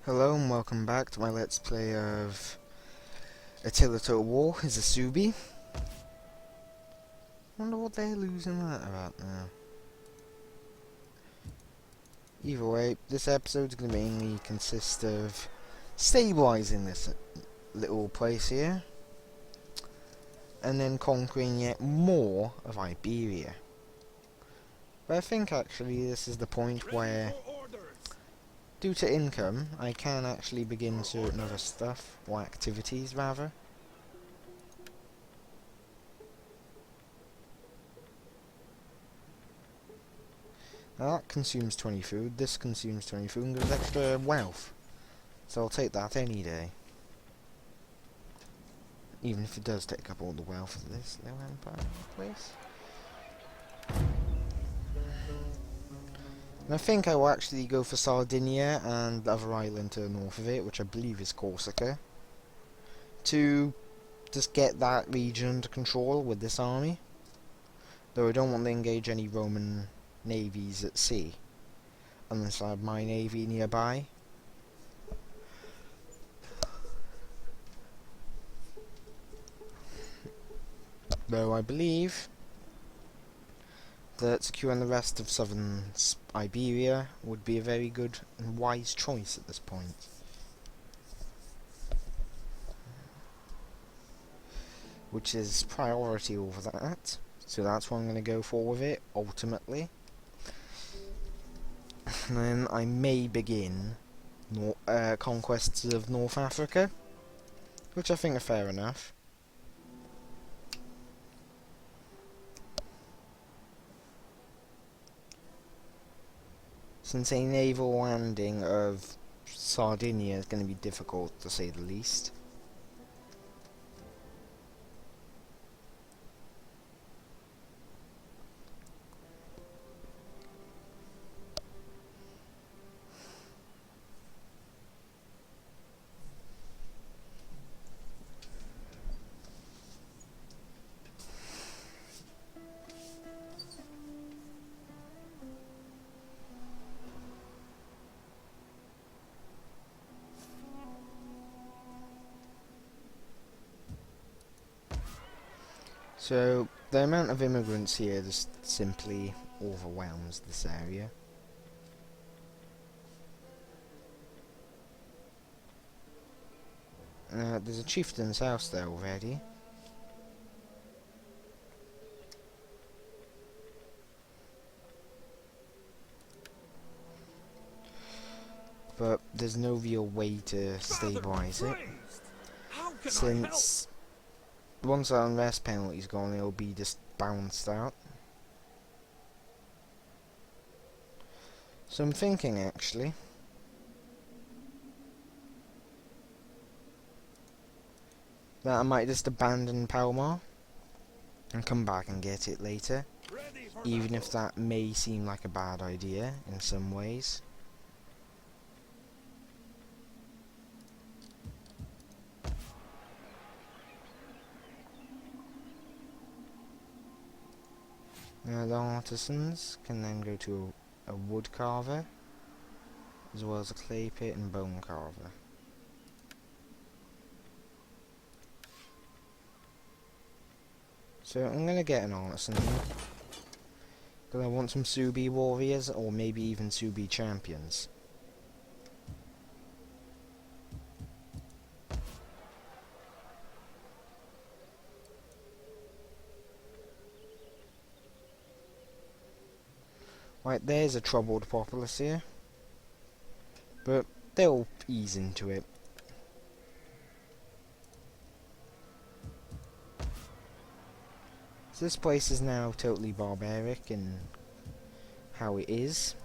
Hello and welcome back to my Let's Play of Attila Total War as a Suebi. Wonder what they're losing that about now. Either way, this episode's going to mainly consist of stabilising this little place here, and then conquering yet more of Iberia. But I think actually this is the point where, due to income, I can actually begin certain other stuff, or activities rather. Now that consumes 20 food, this consumes 20 food and gives extra wealth. So I'll take that any day. Even if it does take up all the wealth of this little empire place. And I think I will actually go for Sardinia and the other island to the north of it, which I believe is Corsica, to just get that region under control with this army. Though I don't want to engage any Roman navies at sea, unless I have my navy nearby. Though I believe that securing the rest of southern Iberia would be a very good and wise choice at this point. Which is priority over that, so that's what I'm going to go for with it, ultimately. And then I may begin conquests of North Africa, which I think are fair enough. Since a naval landing of Sardinia is going to be difficult, to say the least. So, the amount of immigrants here just simply overwhelms this area. There's a chieftain's house there already. But there's no real way to stabilise it, since once that unrest penalty's gone, it'll be just bounced out. So I'm thinking, actually, that I might just abandon Palmar and come back and get it later, even if that may seem like a bad idea in some ways. The artisans can then go to a wood carver, as well as a clay pit and bone carver. So I'm gonna get an artisan here, because I want some Suebi warriors, or maybe even Suebi champions. Right, there's a troubled populace here, but they'll ease into it. So this place is now totally barbaric in how it is.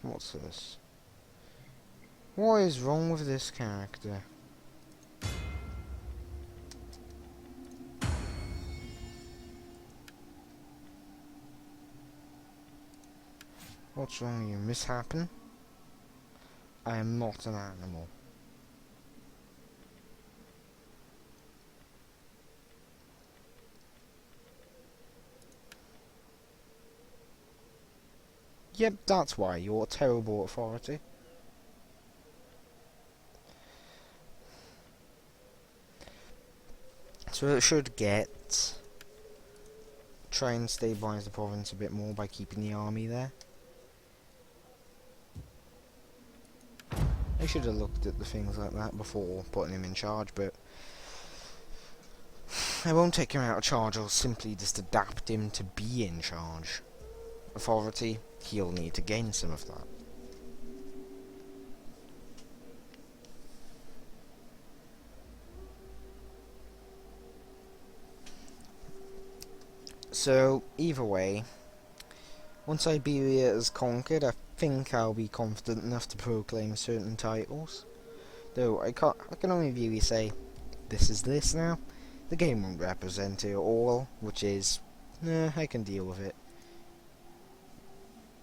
What's this? What is wrong with this character? What's wrong with you? Mishappen? I am not an animal. Yep, that's why. You're a terrible authority. So it should get... Try and stabilise the province a bit more by keeping the army there. I should have looked at the things like that before putting him in charge, but... I won't take him out of charge, I'll simply just adapt him to be in charge. Authority, he'll need to gain some of that. So, either way, once Iberia is conquered, I think I'll be confident enough to proclaim certain titles. Though I can only really say, this is this now. The game won't represent it all, which is, I can deal with it.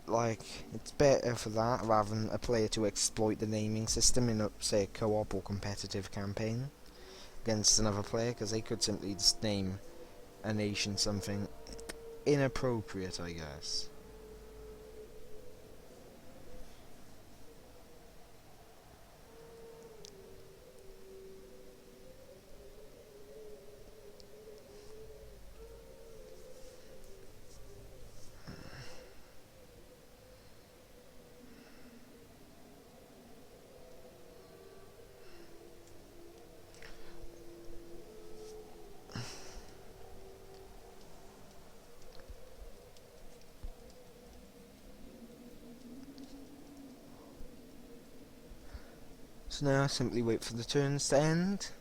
Like, it's better for that rather than a player to exploit the naming system in a, say, a co-op or competitive campaign against another player, because they could simply just name a nation something inappropriate, I guess. So now I simply wait for the turns to end.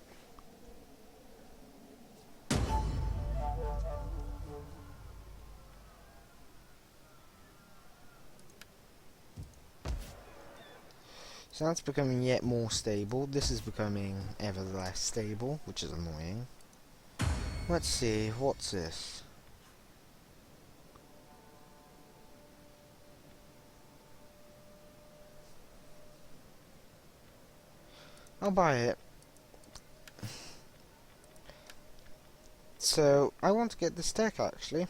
So that's becoming yet more stable. This is becoming ever less stable, which is annoying. Let's see, what's this? I'll buy it. So, I want to get this tech actually.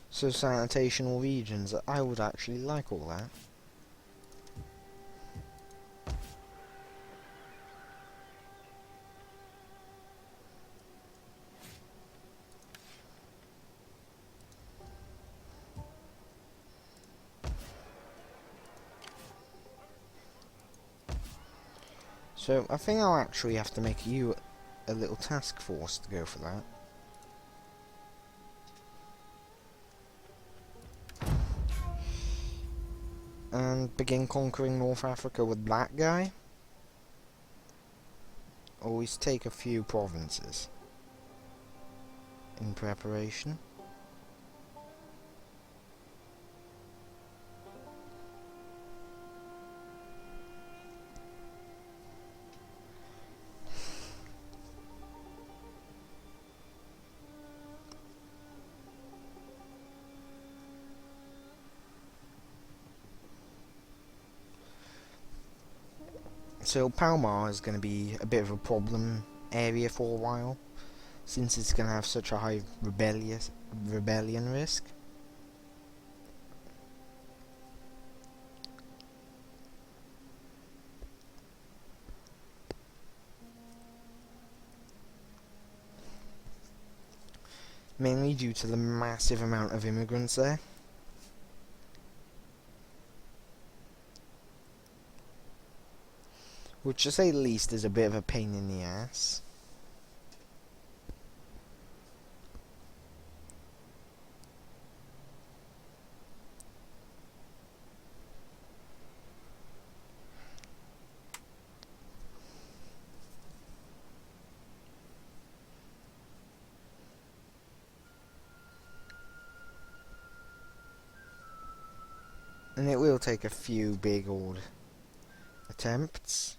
So sanitational regions, I would actually like all that. So I think I'll actually have to make you a little task force to go for that. And begin conquering North Africa with that guy. Always take a few provinces in preparation. So Palmar is going to be a bit of a problem area for a while, since it's going to have such a high rebellion risk. Mainly due to the massive amount of immigrants there. Which, to say the least, is a bit of a pain in the ass. And it will take a few big old attempts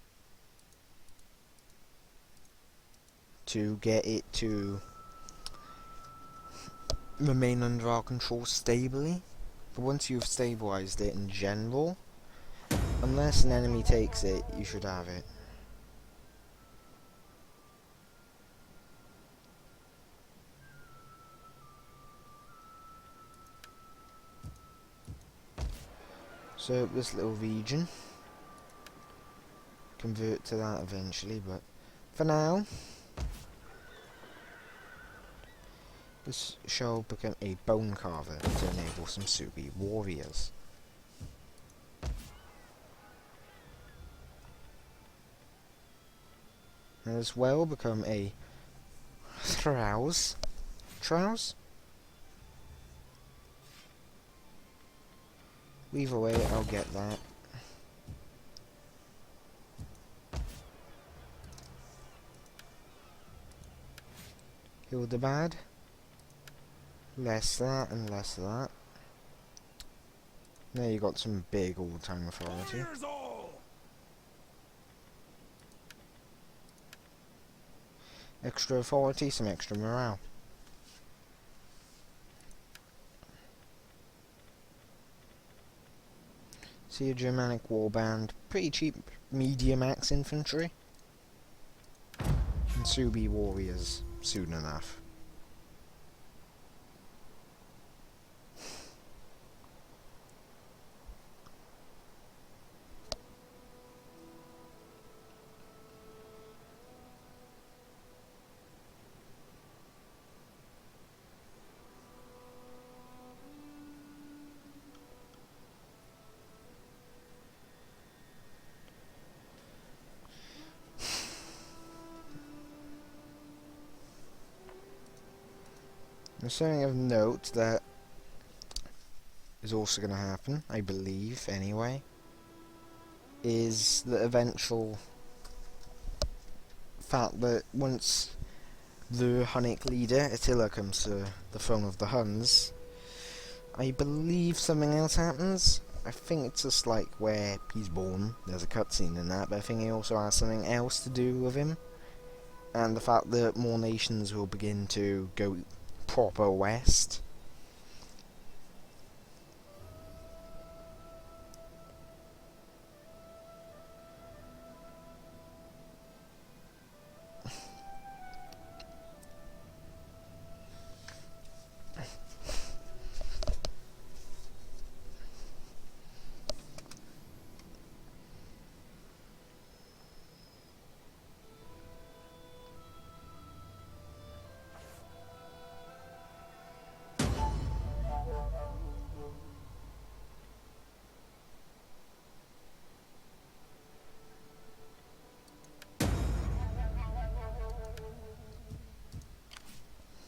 to get it to remain under our control stably. But once you've stabilized it in general, unless an enemy takes it, you should have it. So this little region, convert to that eventually, but for now, this shall become a bone carver to enable some Suebi warriors. And as well become a Trowse? Either way, I'll get that. Hildebad. Less that and less that. There you got some big all-time authority. Extra authority, some extra morale. See a Germanic warband, pretty cheap medium axe infantry. And Suebi warriors soon enough. There's something of note that is also going to happen, I believe, anyway, is the eventual fact that once the Hunnic leader, Attila, comes to the throne of the Huns, I believe something else happens. I think it's just like where he's born, there's a cutscene in that, but I think it also has something else to do with him. And the fact that more nations will begin to go proper west.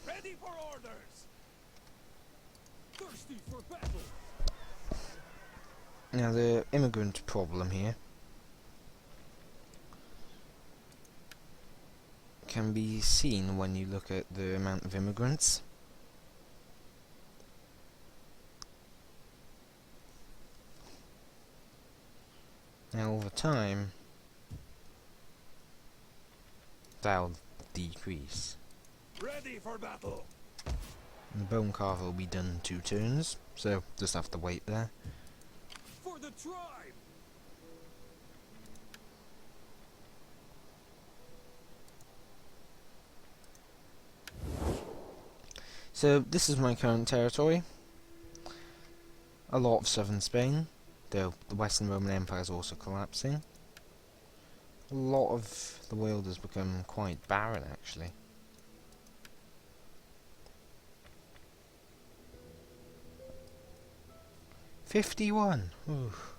Ready for orders. Thirsty for battle. Now the immigrant problem here can be seen when you look at the amount of immigrants. Now over time, that'll decrease. Ready for battle. And the bone carver will be done in 2 turns, so just have to wait there. For the tribe. So this is my current territory. A lot of southern Spain, though the Western Roman Empire is also collapsing. A lot of the world has become quite barren, actually. $51. Oof.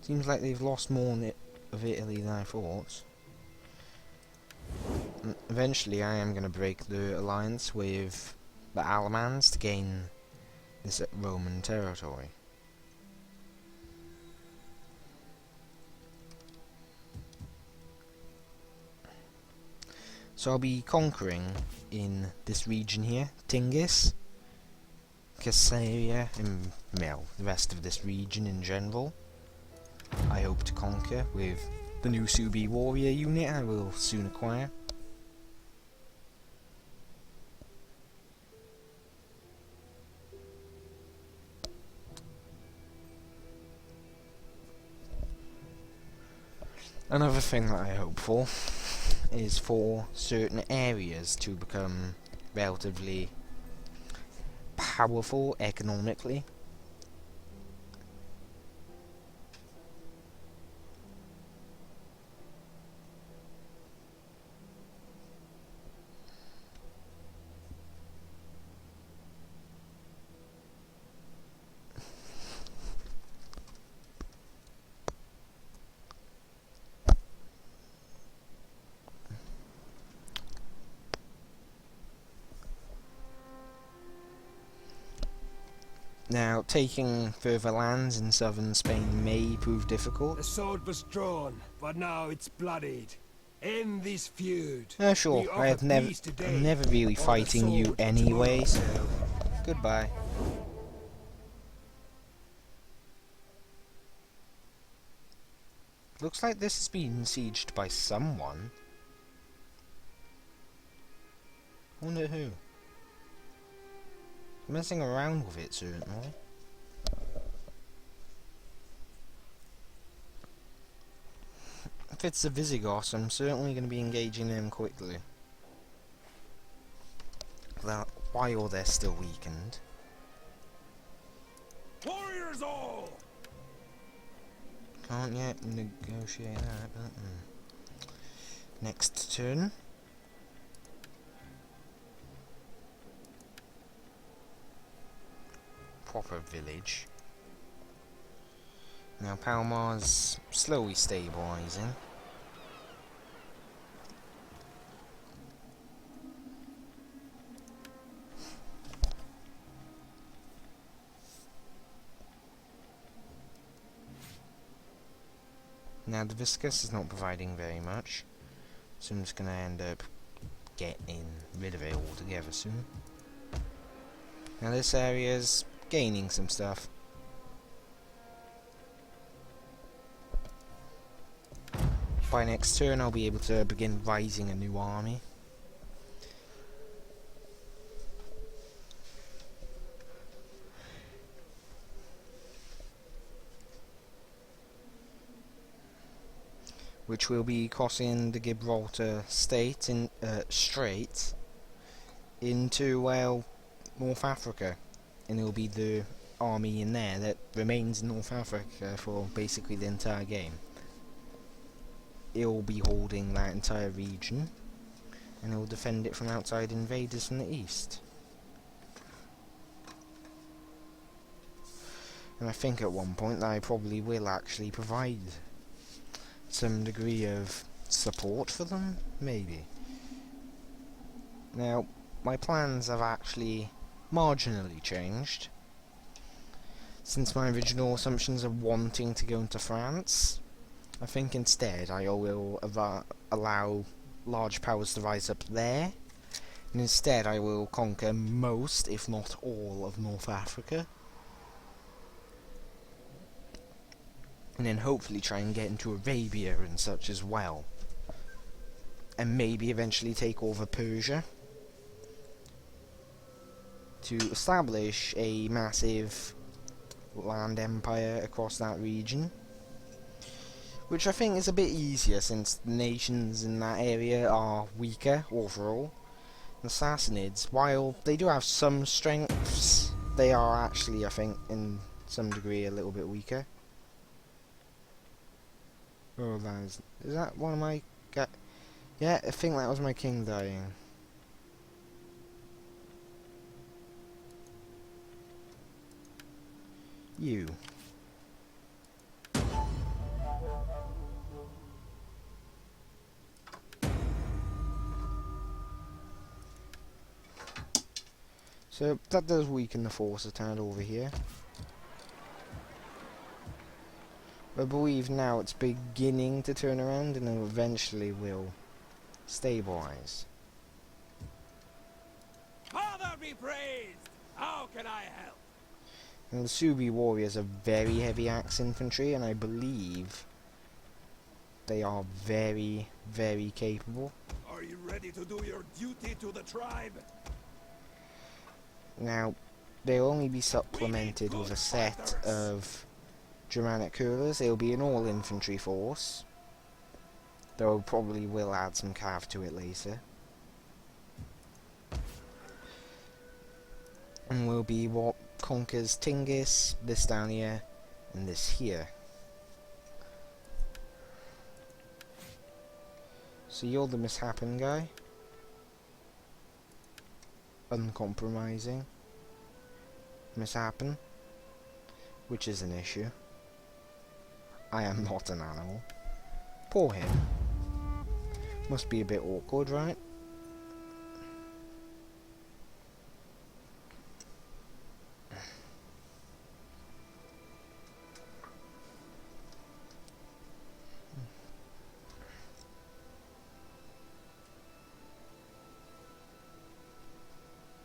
Seems like they've lost more of Italy than I thought. And eventually I am going to break the alliance with the Alamans to gain this Roman territory. So I'll be conquering in this region here, Tingis, Caesarea, and well, the rest of this region in general. I hope to conquer with the new Suebi warrior unit I will soon acquire. Another thing that I hope for is for certain areas to become relatively powerful economically. Now, taking further lands in southern Spain may prove difficult. The sword was drawn, but now it's bloodied. End this feud. Sure, We I have offer never, peace I'm today, never really or the fighting you sword anyway, so tomorrow. goodbye. Looks like this has been sieged by someone. Wonder who. Messing around with it, certainly. If it's the Visigoths, I'm certainly going to be engaging them quickly. While they're still weakened. Warriors all! Can't yet negotiate that, but... Next turn. Proper village. Now Palmar's slowly stabilising. Now the Viscous is not providing very much, so I'm just going to end up getting rid of it altogether soon. Now this area's gaining some stuff. By next turn I'll be able to begin rising a new army. Which will be crossing the Gibraltar Strait into, well, North Africa. And it will be the army in there that remains in North Africa for basically the entire game. It will be holding that entire region, and it will defend it from outside invaders from the east. And I think at one point that I probably will actually provide some degree of support for them, maybe. Now, my plans have actually marginally changed since my original assumptions of wanting to go into France. I think instead I will allow large powers to rise up there, and instead I will conquer most, if not all, of North Africa. And then hopefully try and get into Arabia and such as well. And maybe eventually take over Persia. To establish a massive land empire across that region. Which I think is a bit easier since the nations in that area are weaker overall. The Sassanids, while they do have some strengths, they are actually, I think, in some degree a little bit weaker. Oh, is that one of my... Yeah, I think that was my king dying. You. So, that does weaken the force a tad over here. I believe now it's beginning to turn around and then eventually will stabilize. Father be praised! How can I help? And the Suebi warriors are very heavy axe infantry, and I believe they are very, very capable. Are you ready to do your duty to the tribe? Now, they'll only be supplemented with a set of Germanic curlers. They'll be an all-infantry force. Though I probably will add some cav to it later. And will be what conquers Tingis, this down here, and this here. So you're the mishappen guy. Uncompromising. Mishappen. Which is an issue. I am not an animal. Poor him. Must be a bit awkward, right?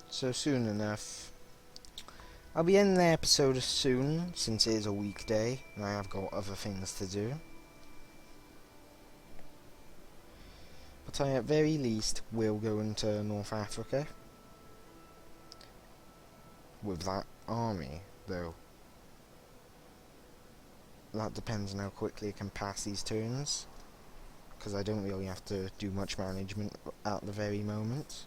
So soon enough. I'll be ending the episode soon, since it is a weekday, and I have got other things to do. But I at very least will go into North Africa. With that army, though. That depends on how quickly I can pass these turns. Because I don't really have to do much management at the very moment.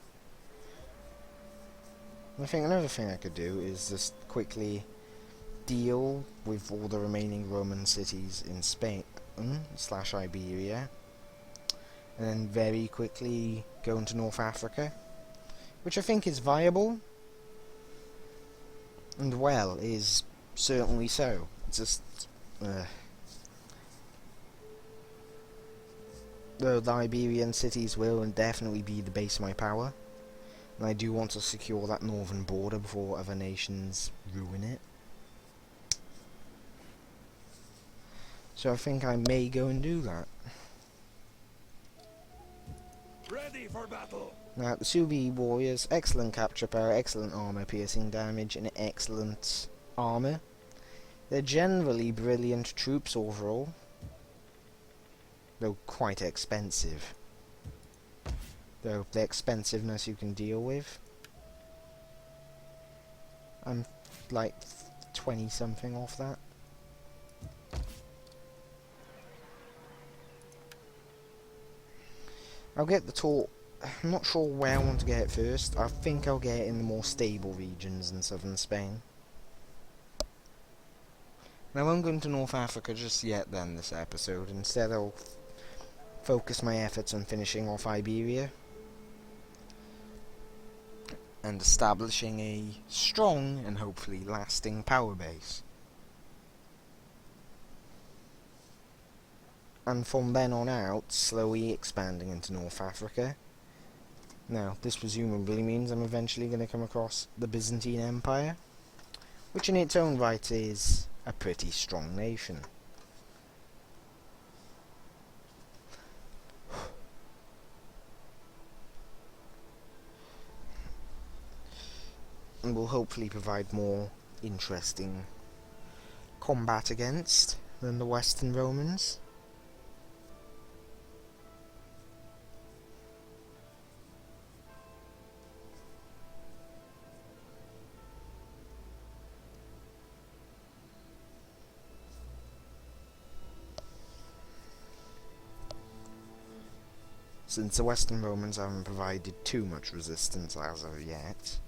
I think another thing I could do is just quickly deal with all the remaining Roman cities in Spain / Iberia, and then very quickly go into North Africa, which I think is viable, and well, is certainly so. It's just the Iberian cities will and definitely be the base of my power. And I do want to secure that northern border before other nations ruin it. So I think I may go and do that. Ready for battle. Now, the Suebi warriors, excellent capture power, excellent armor piercing damage, and excellent armor. They're generally brilliant troops overall, though quite expensive. Though the expensiveness you can deal with. I'm like 20 something off that. I'll get the talk. I'm not sure where I want to get it first. I think I'll get it in the more stable regions in southern Spain. Now I won't go into North Africa just yet then this episode. Instead I'll focus my efforts on finishing off Iberia. And establishing a strong and hopefully lasting power base. And from then on out, slowly expanding into North Africa. Now, this presumably means I'm eventually going to come across the Byzantine Empire, which in its own right is a pretty strong nation. And will hopefully provide more interesting combat against than the Western Romans. Since the Western Romans haven't provided too much resistance as of yet.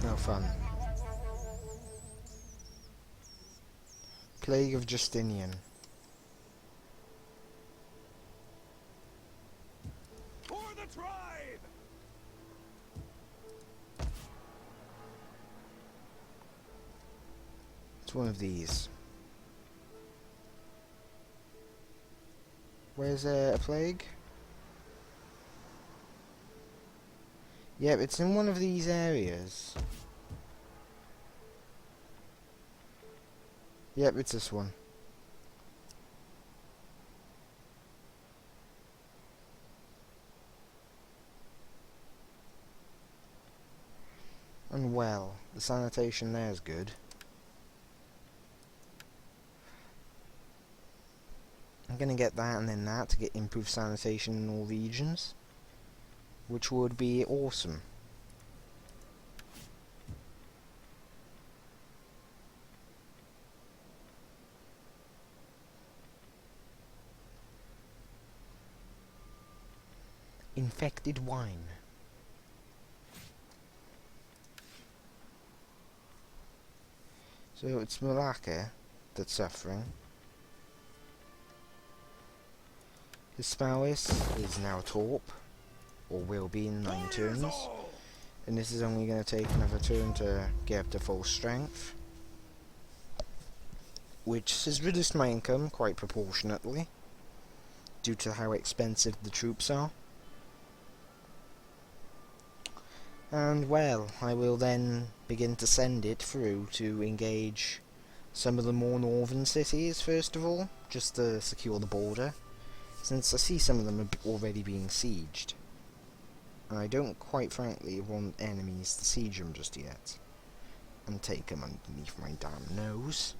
No fun. Plague of Justinian. For the tribe! It's one of these. Where's a plague? Yep, it's in one of these areas. Yep, it's this one. And well, the sanitation there is good. I'm gonna get that and then that to get improved sanitation in all regions, which would be awesome. Infected wine. So it's Malacca that's suffering. Hispalis is now Torp, or will be in 9 turns. And this is only going to take another turn to get up to full strength, which has reduced my income quite proportionately, due to how expensive the troops are. And well, I will then begin to send it through to engage some of the more northern cities first of all, just to secure the border, since I see some of them are already being sieged. And I don't quite frankly want enemies to siege them just yet, and take them underneath my damn nose.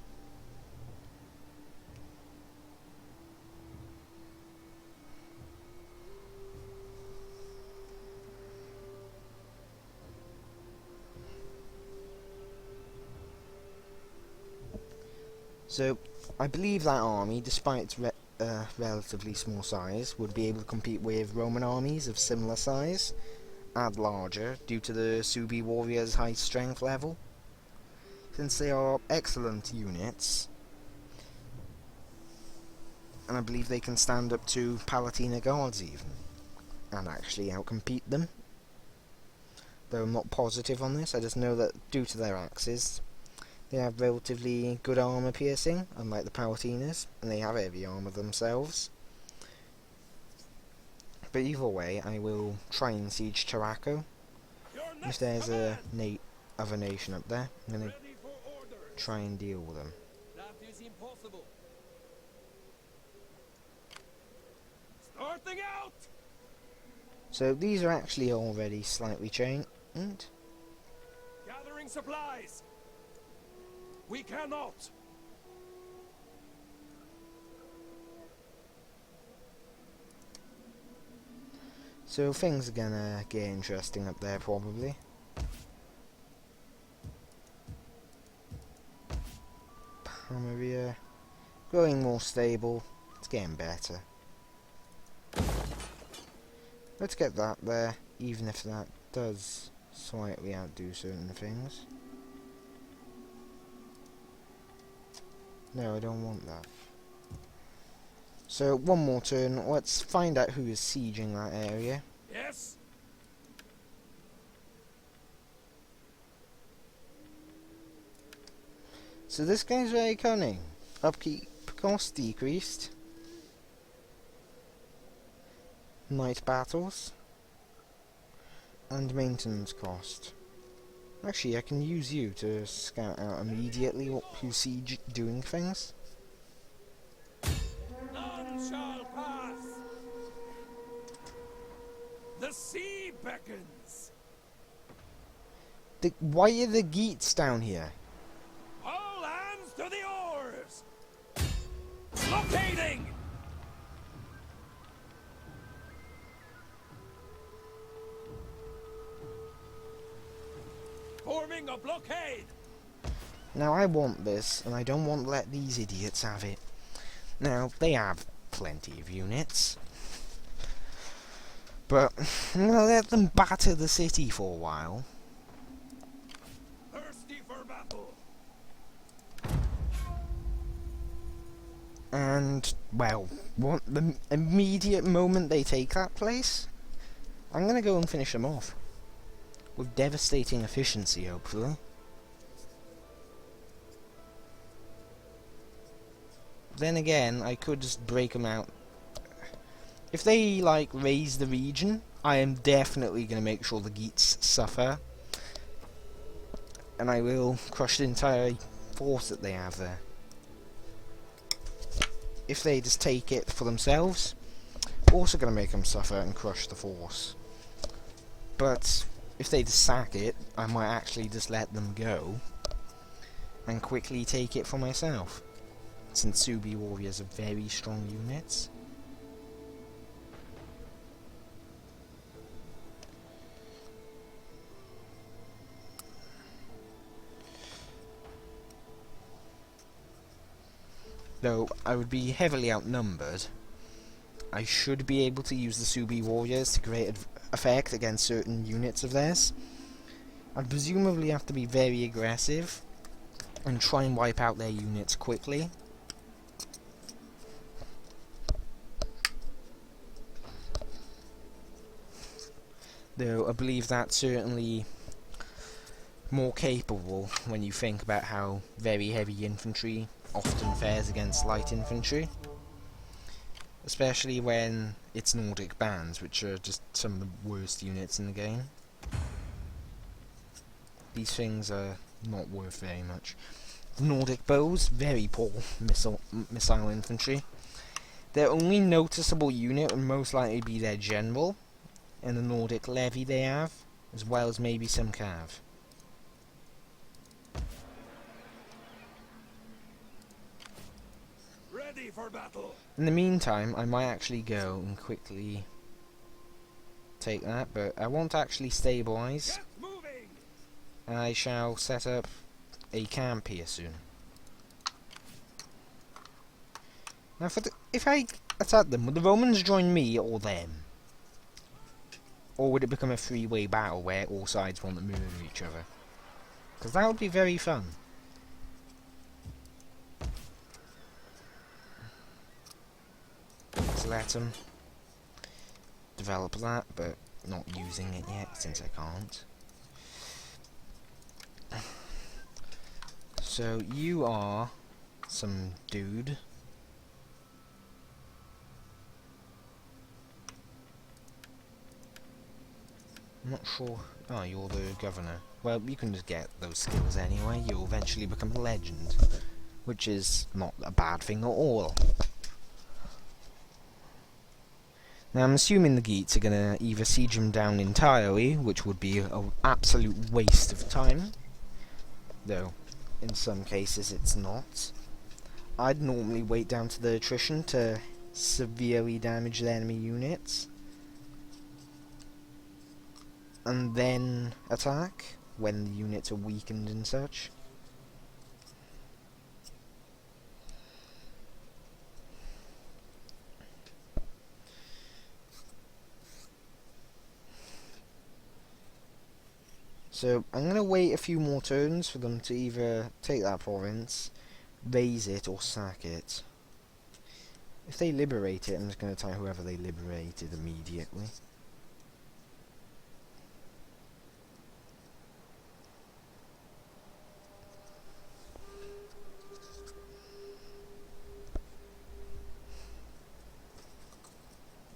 So, I believe that army, despite its relatively small size, would be able to compete with Roman armies of similar size, and larger, due to the Suebi warriors' high strength level. Since they are excellent units, and I believe they can stand up to Palatina guards even, and actually outcompete them. Though I'm not positive on this, I just know that due to their axes, they have relatively good armor piercing, unlike the Palatinas, and they have heavy armor themselves. But either way, I will try and siege Tarraco. If there's a other nation up there, I'm going to try and deal with them. That is impossible. Starting out. So these are actually already slightly chained. Gathering supplies. We cannot. So things are gonna get interesting up there probably. Palmaria, growing more stable. It's getting better. Let's get that there, even if that does slightly outdo certain things. No, I don't want that. So, one more turn. Let's find out who is sieging that area. Yes. So this guy's very cunning. Upkeep cost decreased. Night battles. And maintenance cost. Actually, I can use you to scout out immediately who's siege doing things. None shall pass. The sea beckons. Why are the Geats down here? All hands to the oars. Blockading. Forming a blockade. Now I want this, and I don't want to let these idiots have it. Now, they have plenty of units. But I'm gonna let them batter the city for a while. Thirsty for battle. And, well, the immediate moment they take that place, I'm gonna go and finish them off. With devastating efficiency, hopefully. Then again, I could just break them out. If they, like, raise the region, I am definitely going to make sure the Geats suffer. And I will crush the entire force that they have there. If they just take it for themselves, also going to make them suffer and crush the force. But if they just sack it, I might actually just let them go and quickly take it for myself. since Suebi warriors are very strong units. Though I would be heavily outnumbered, I should be able to use the Suebi warriors to create effect against certain units of theirs. I'd presumably have to be very aggressive and try and wipe out their units quickly. Though I believe that's certainly more capable when you think about how very heavy infantry often fares against light infantry. Especially when it's Nordic bands, which are just some of the worst units in the game. These things are not worth very much. The Nordic bows, very poor missile infantry. Their only noticeable unit would most likely be their general, and the Nordic levy they have, as well as maybe some cav. Ready for battle. In the meantime, I might actually go and quickly take that, but I won't actually stabilize. Get moving. I shall set up a camp here soon. Now, if I attack them, would the Romans join me or them? Or would it become a three-way battle where all sides want to murder each other? Because that would be very fun. Let's let them develop that, but not using it yet since I can't. So you are some dude. I'm not sure. Oh, you're the governor. Well, you can just get those skills anyway. You'll eventually become a legend, which is not a bad thing at all. Now, I'm assuming the Geats are going to either siege him down entirely, which would be an absolute waste of time, though in some cases it's not. I'd normally wait down to the attrition to severely damage the enemy units, and then attack when the units are weakened and such. So I'm going to wait a few more turns for them to either take that province, raise it, or sack it. If they liberate it, I'm just going to attack whoever they liberated immediately.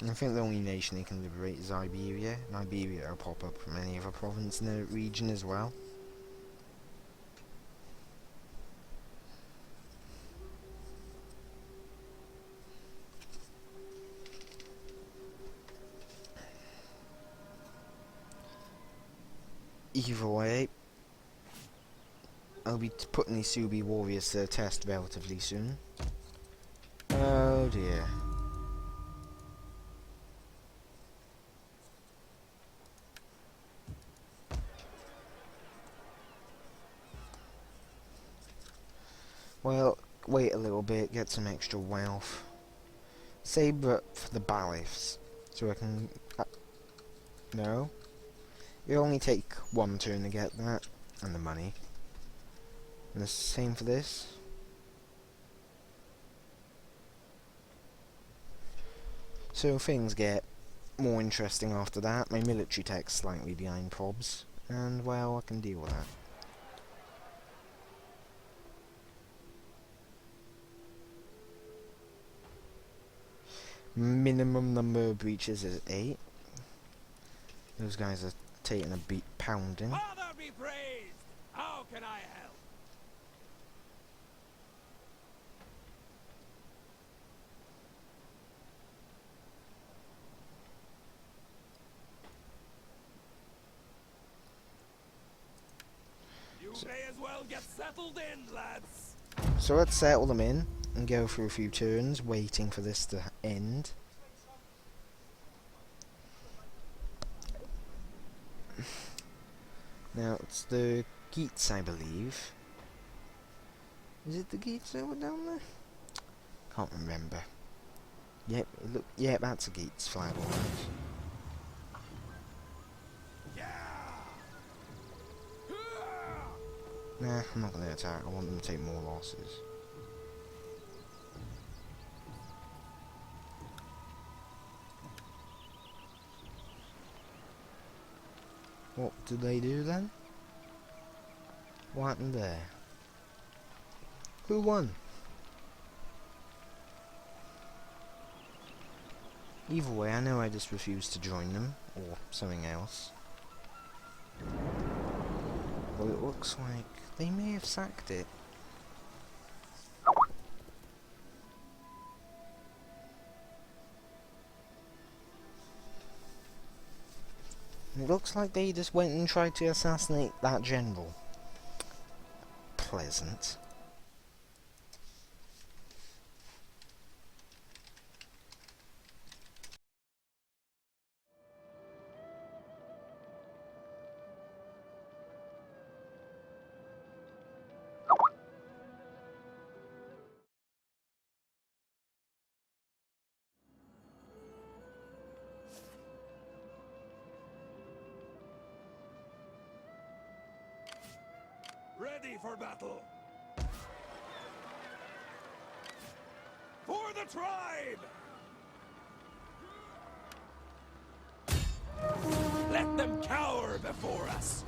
I think the only nation they can liberate is Iberia, and Iberia will pop up from any other province in the region as well. Either way, I'll be putting these Suebi warriors to the test relatively soon. Oh dear. Well, wait a little bit, get some extra wealth. Save up for the bailiffs, so I can... no? It'll only take one turn to get that, and the money. And the same for this. So things get more interesting after that. My military tech's slightly behind probs, and well, I can deal with that. Minimum number of breaches is 8. Those guys are taking a pounding. Father be praised! How can I help? You may as well get settled in, lads. So let's settle them in. and go through a few turns waiting for this to end. Now it's the Geats, I believe. Is it the Geats over down there? Can't remember. Yep, look, yeah, that's a Geats flag, alright. Nah, I'm not gonna attack. I want them to take more losses. What did they do then? What happened there? Who won? Either way, I know I just refused to join them, or something else. Well, it looks like they may have sacked it. It looks like they just went and tried to assassinate that general. Pleasant. Ready for battle! For the tribe! Let them cower before us!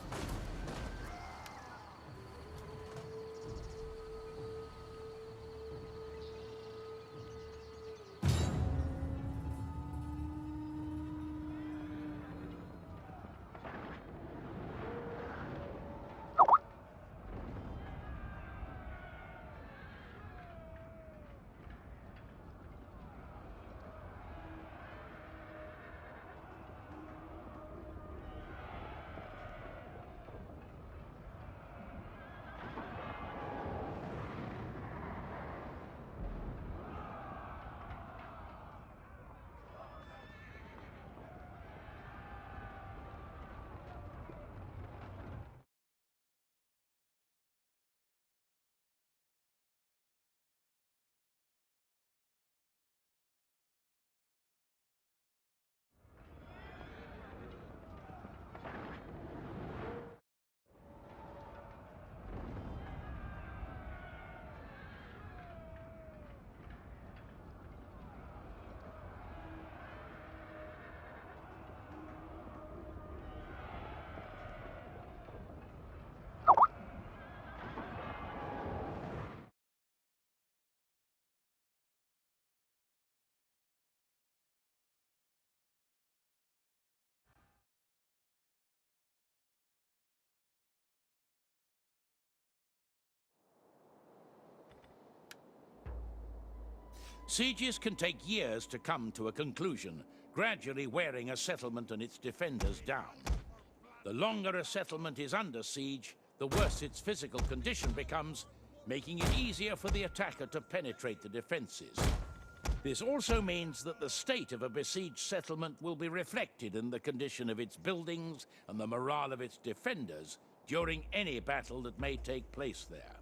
Sieges can take years to come to a conclusion, gradually wearing a settlement and its defenders down. The longer a settlement is under siege, the worse its physical condition becomes, making it easier for the attacker to penetrate the defenses. This also means that the state of a besieged settlement will be reflected in the condition of its buildings and the morale of its defenders during any battle that may take place there.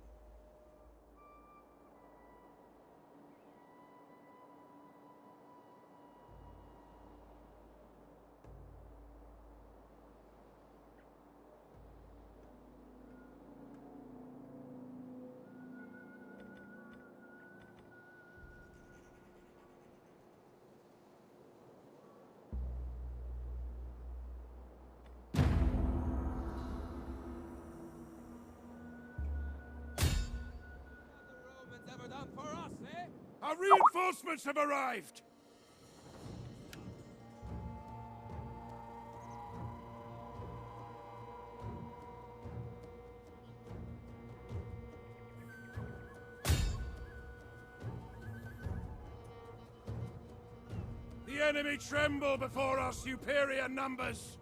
Our reinforcements have arrived! The enemy tremble before our superior numbers!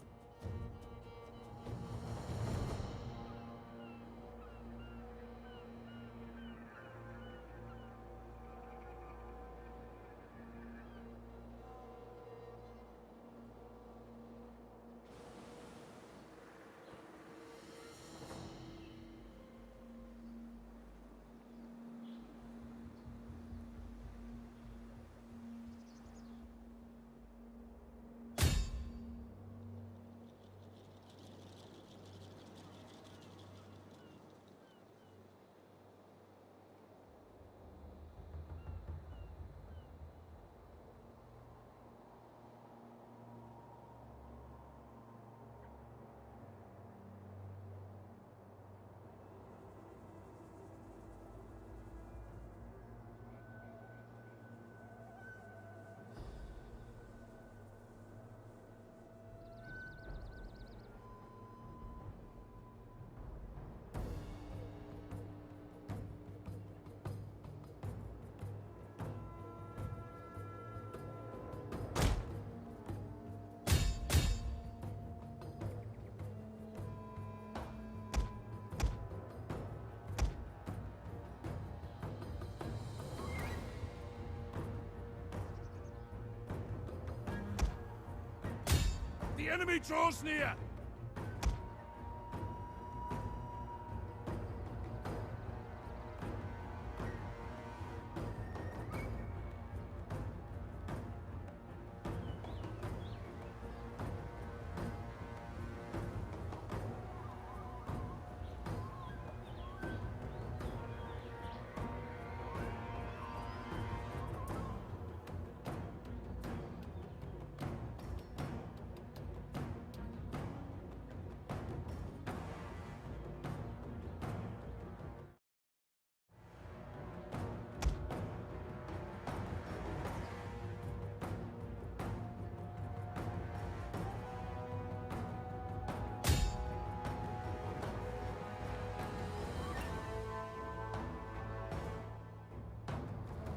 enemy draws near!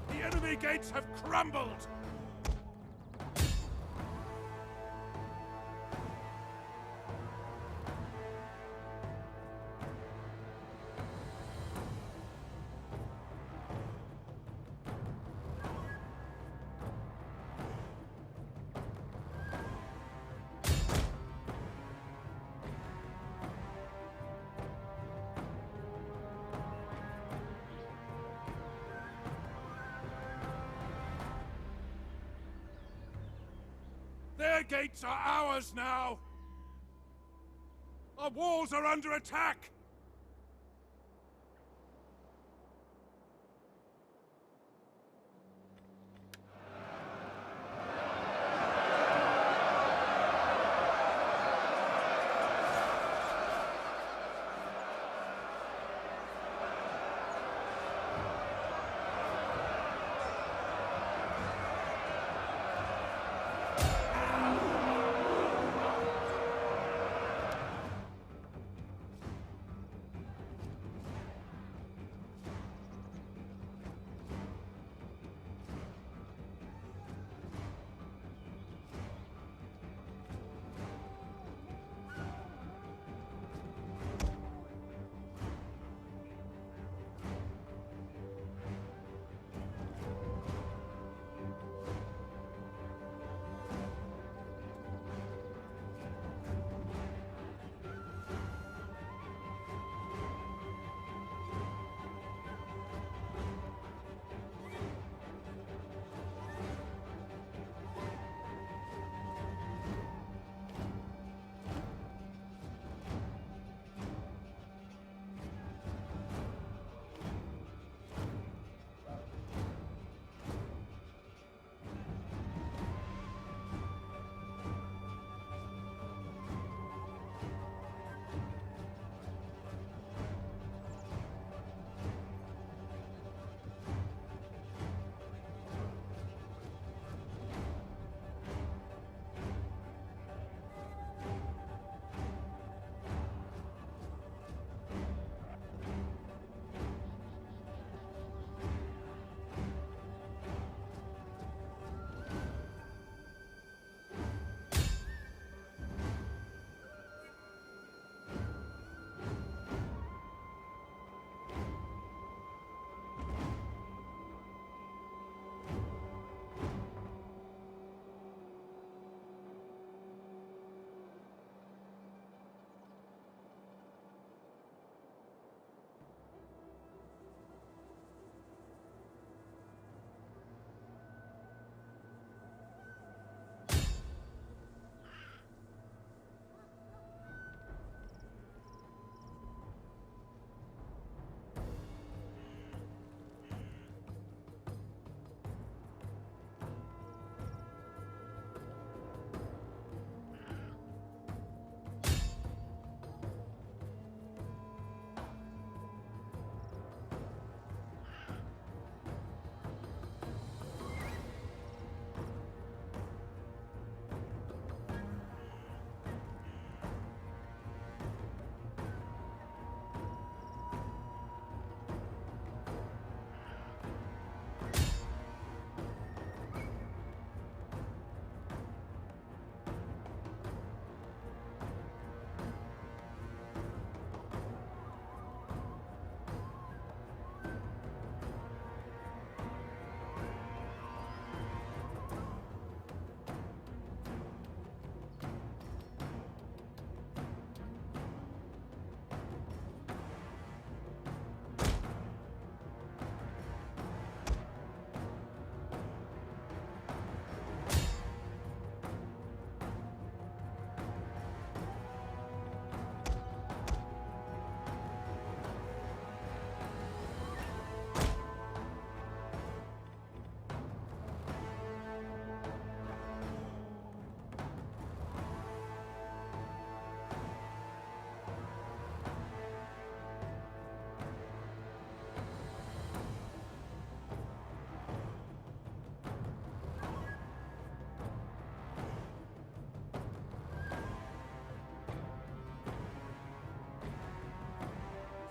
The enemy gates have crumbled! Their gates are ours now! Our walls are under attack!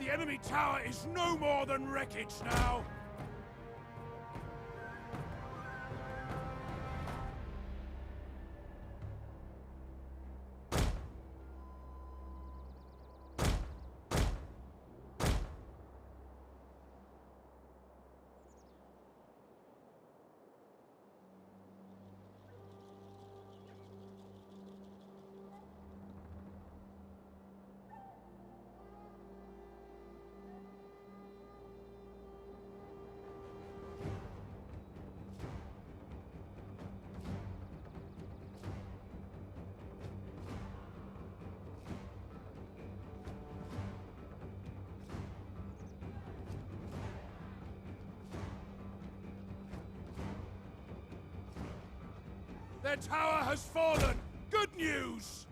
The enemy tower is no more than wreckage now. Their tower has fallen! Good news!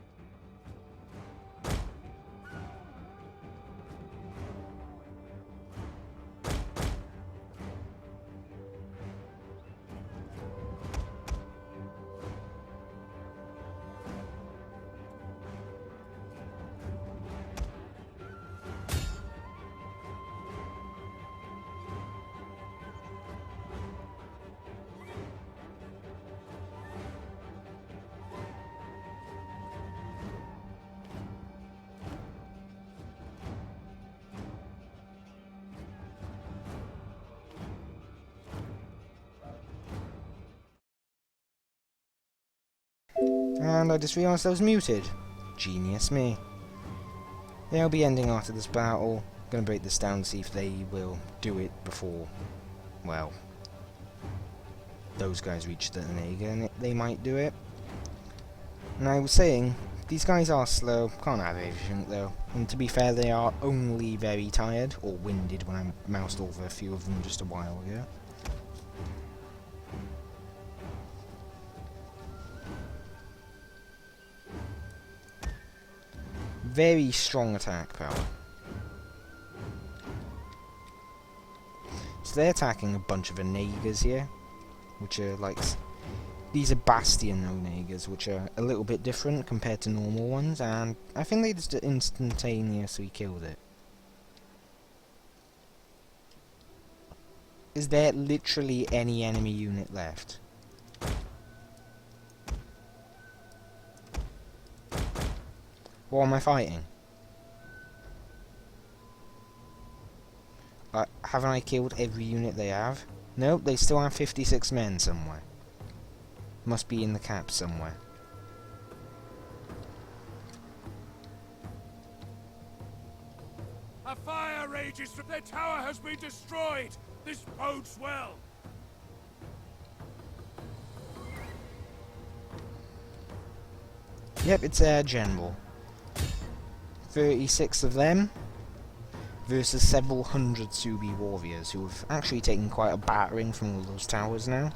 And I just realised I was muted. Genius me. They'll be ending after this battle. Gonna break this down to see if they will do it before, well, those guys reach the Nega, and they might do it. And I was saying, these guys are slow, can't have everything though. And to be fair, they are only very tired, or winded when I moused over a few of them just a while ago. Very strong attack power. So they're attacking a bunch of Onegas here, which are like... These are Bastion Onegas, which are a little bit different compared to normal ones, and I think they just instantaneously killed it. Is there literally any enemy unit left? What am I fighting? Haven't I killed every unit they have? Nope, they still have 56 men somewhere. Must be in the cap somewhere. A fire rages from their tower has been destroyed. This bodes well. Yep, it's their general. 36 of them versus several hundred Suebi warriors who have actually taken quite a battering from all those towers now.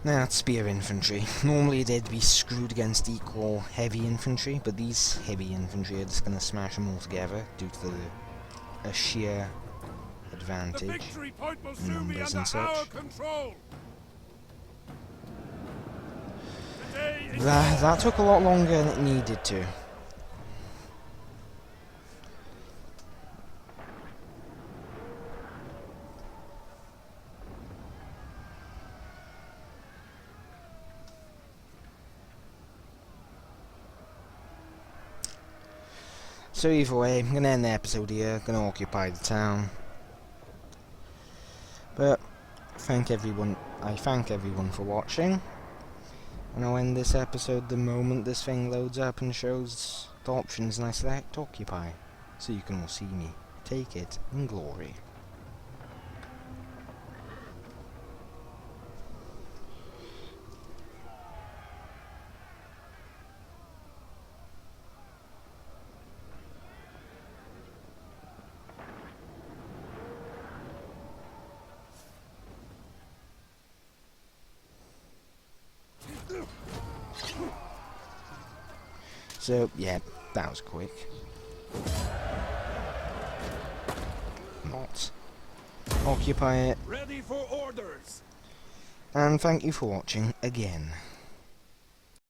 Now, spear infantry. Normally they'd be screwed against equal heavy infantry, but these heavy infantry are just going to smash them all together due to a sheer advantage in numbers and such. That took a lot longer than it needed to. So either way, I'm going to end the episode here, going to occupy the town. But, I thank everyone for watching. And I'll end this episode the moment this thing loads up and shows the options and I select Occupy. So you can all see me take it in glory. So, yeah, that was quick. Not. Occupy it. Ready for orders. And thank you for watching again.